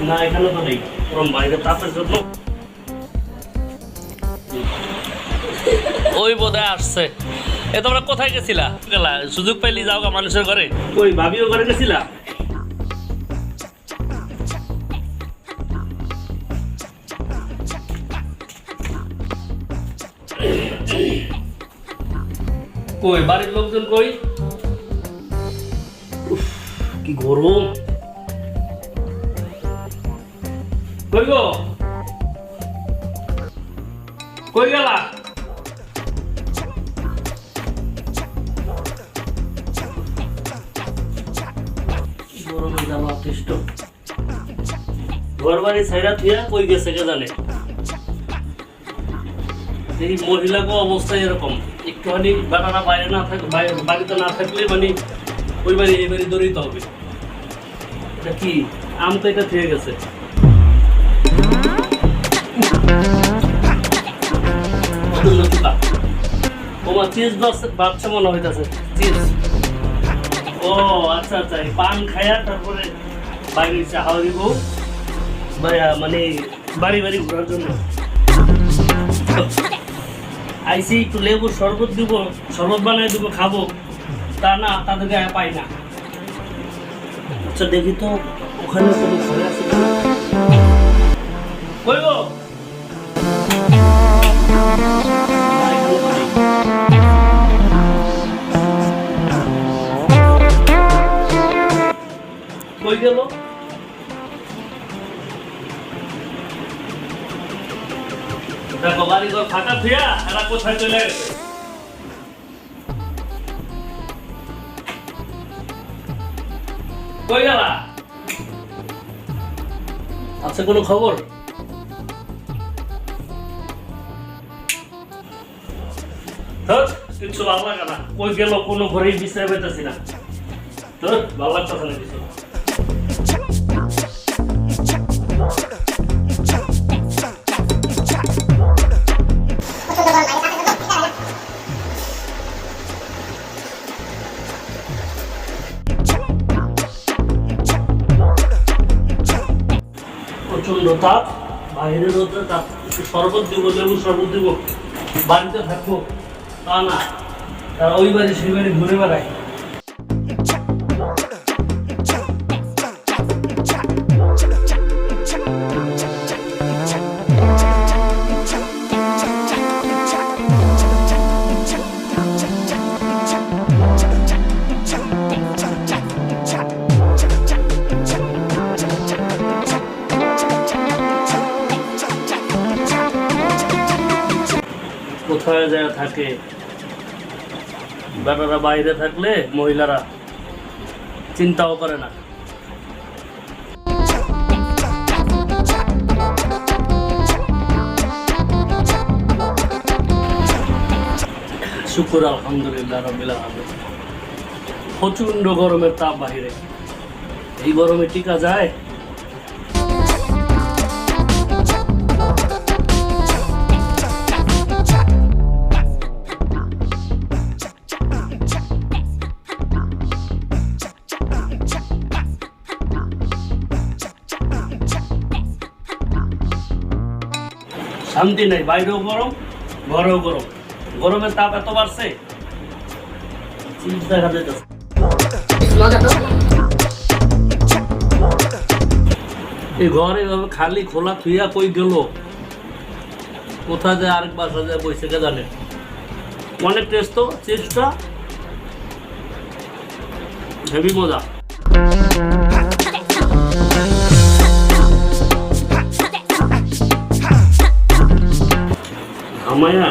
না এখানে তো নেই, ওরম বাইরে তাপের জন্য। ওই বোধহয় আসছে। এ তোমরা কোথায় গেছিলা? গেলা সুযোগ পাইলি যাও গা মানুষের ঘরে। ওই ভাবিও ঘরে গেছিলা? কই বাড়ির লোকজন কই? উফ, কি গরম। কই গো, কই গেলা? গরমে জামা অতিষ্ঠ। ঘর বাড়ি ছাইরা থুয়া কই গেছে কে জানে। এই মহিলাকে অবস্থা এরকম, একটুখানি বেটারা বাইরে না থাকলে, বাড়িতে না থাকলে মানে ওই বাড়ি এই বাড়ি দৌড়িতে হবে। এটা কি আম তো এটা থেকে গেছে। তোমার চিজ বাচ্চা মনে হইতেছে চিজ। ও আচ্ছা আচ্ছা, পান খায়া তারপরে বাইরে হাওয়া দিব মানে বাড়ি বাড়ি ঘোরার জন্য আইসি। একটু লেবুর শরবত দিব, শরবত বানাই দিব, খাবো। তা না, তাদেরকে পাই না। আচ্ছা দেখি তো ওখানে কোনো ঘরে আছে কই গো? কই গেল? দেখো বাড়ি ঘর ফাঁকা থিয়া এরা কোথায় চলে গেছে। কই গেলা? আছে কোনো খবর? কিছু ভালো লাগে না। কই গেল কোনো ঘরেই বিশ্রাম পেতেছি না। ভালো লাগতেছে না কিছু। প্রচন্ড তাপ, বাইরের রোদে তাপ। শরবত দিব, লেবু শরবত দিব, বাড়িতে থাকবো তা না, তারা ওই বাড়ি সেই বাড়ি ঘুরে বেড়ায়। কোথায় যায় থাকে, বেটারা বাইরে থাকলে মহিলারা চিন্তাও করে না। শুকর আলহামদুলিল্লাহ রাব্বিল আলামিন। প্রচন্ড গরমের তাপ বাহিরে, এই গরমে টিকা যায়? শান্তি নেই, বাইরেও গরম ঘরেও গরম। গরমের তাপ এত বাড়ছে দেখা যেতেছে। এই ঘর এইভাবে খালি খোলা থুইয়া কই গেল, কোথা যায় আরেক বাসা যায় বসে কে জানে। অনেক টেস্ট তো, চিজটা হেভি মজা। আমায়া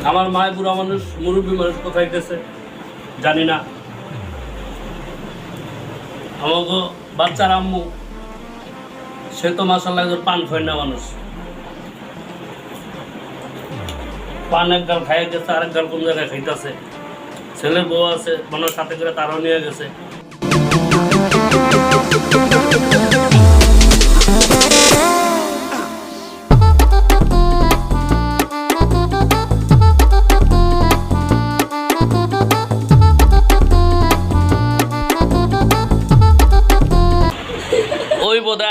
আমার মায় বুড়া মানুষ, মুরব্বী মানুষ কোথায় গেছে জানি না। আমাকে বাচ্চার আম্মু, সে তো মাসাল্লাহ পান খায় না মানুষ। পান এক গাল খাইয়ে গেছে, আরেক গাল কোন জায়গায় খাইতেছে। ছেলের বউ আছে মানুষ সাথে করে, তারাও নিয়ে গেছে।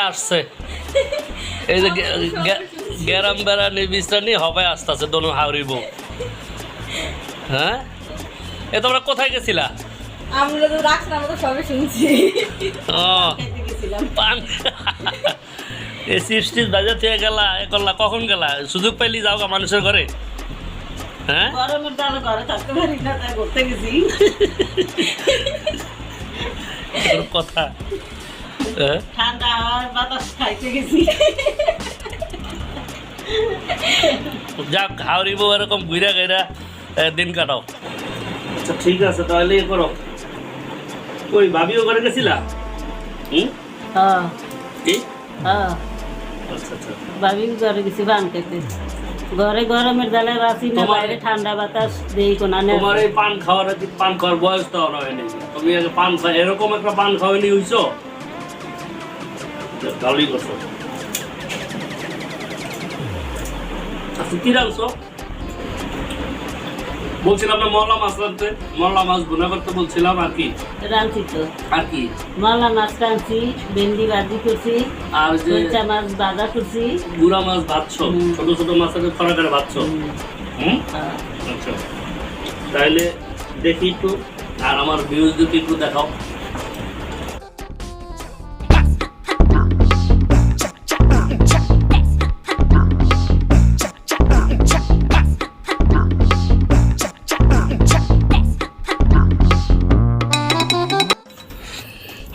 আসছে এই যে গ্যারাম বেড়ানি বিশ্রানি হবে আসতে আছে দোনো হাওড়ি বউ। হ্যাঁ এ তোমরা কোথায় গেছিলা? আমরা তো রাখছি না, আমরা তো সবে শুনছি। ও খেতে গেছিলাম। পান এই চিপস টিপস বাজার থেকে গেলা এ করলা, কখন গেলা? সুযোগ পাইলি যাও গা মানুষের ঘরে। হ্যাঁ গরমের ডালে ঘরে থাকতে পারি না, তাই ঘুরতে গেছি। তোর কথা। হ্যাঁ ঠান্ডা হাওয়ার বাতাস খাইতে গেছি। যাক হাওড়ি বউ এরকম ঘুরা ঘেরা দিন কাটাও। আচ্ছা ঠিক আছে, তাহলে এ করো। ওই ভাবিও ঘরে গেছিলা? হ্যাঁ কি? হ্যাঁ, আচ্ছা আচ্ছা। ভাবি ঘরে গেছি পান খেতে। ঘরে গরমের ডালে বাসি না, তোমার- বাইরে ঠান্ডা বাতাস দেই কোনা নেই। তোমার এই পান খাওয়ার পান খাওয়ার বয়স তো আর হয়নি। তুমি আগে পান খাও, এরকম একটা পান খাওয়ানি হইছো, ভালোই করছো। আচ্ছা কি রাখছো? বলছিলাম না মলা মাছ রাখতে, মলা মাছ ভুনা করতে বলছিলাম। আর কি? রাঁধছি তো আর কি? মলা মাছ রাঁধছি, ভেন্ডি ভাজি করছি, আর যে কলচা মাছ ভাজা করছি। গুড়া মাছ ভাজছো, হুম। ছোট ছোট মাছের খরা করে ভাজছো। হ্যাঁ। আচ্ছা তাইলে দেখি একটু, আর আমার ভিউজ যদি একটু দেখাও।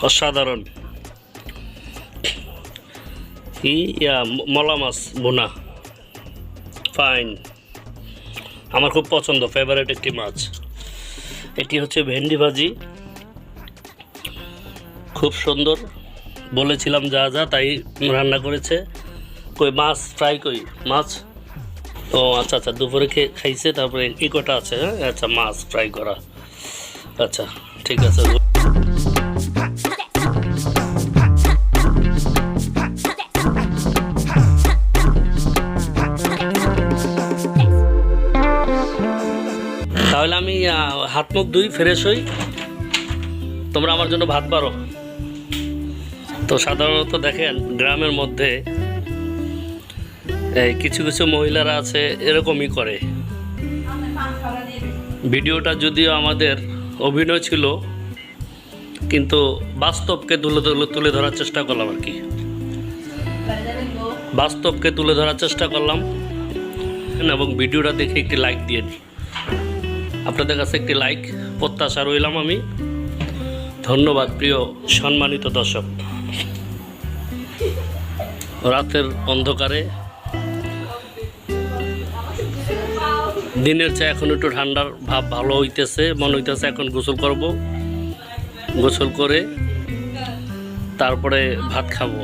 অসাধারণ। মলা মাছ বোনা ফাইন, আমার খুব পছন্দ, ফেভারিট একটি মাছ। এটি হচ্ছে ভেন্ডি ভাজি, খুব সুন্দর। বলেছিলাম যা যা তাই রান্না করেছে। কই মাছ ফ্রাই, কই মাছ? ও আচ্ছা আচ্ছা, দুপুরে খাইছে, তারপরে এই কটা আছে। হ্যাঁ আচ্ছা, মাছ ফ্রাই করা। আচ্ছা ঠিক আছে। তাহলে আমি হাত মুখ ধুই, ফ্রেশ হই, তোমরা আমার জন্য ভাত পারো। তো সাধারণত দেখেন গ্রামের মধ্যে এই কিছু কিছু মহিলারা আছে এরকমই করে। ভিডিওটা যদিও আমাদের অভিনয় ছিল, কিন্তু বাস্তবকে তুলে ধরার চেষ্টা করলাম আর কি। বাস্তবকে তুলে ধরার চেষ্টা করলাম, এবং ভিডিওটা দেখে একটি লাইক দিয়ে দিই। আপনাদের কাছে একটি লাইক প্রত্যাশা রইলাম আমি। ধন্যবাদ প্রিয় সম্মানিত দর্শক। রাতের অন্ধকারে দিনের চেয়ে এখন একটু ঠান্ডার ভাব ভালো হইতেছে, মনে হইতেছে এখন গোসল করব। গোসল করে তারপরে ভাত খাবো।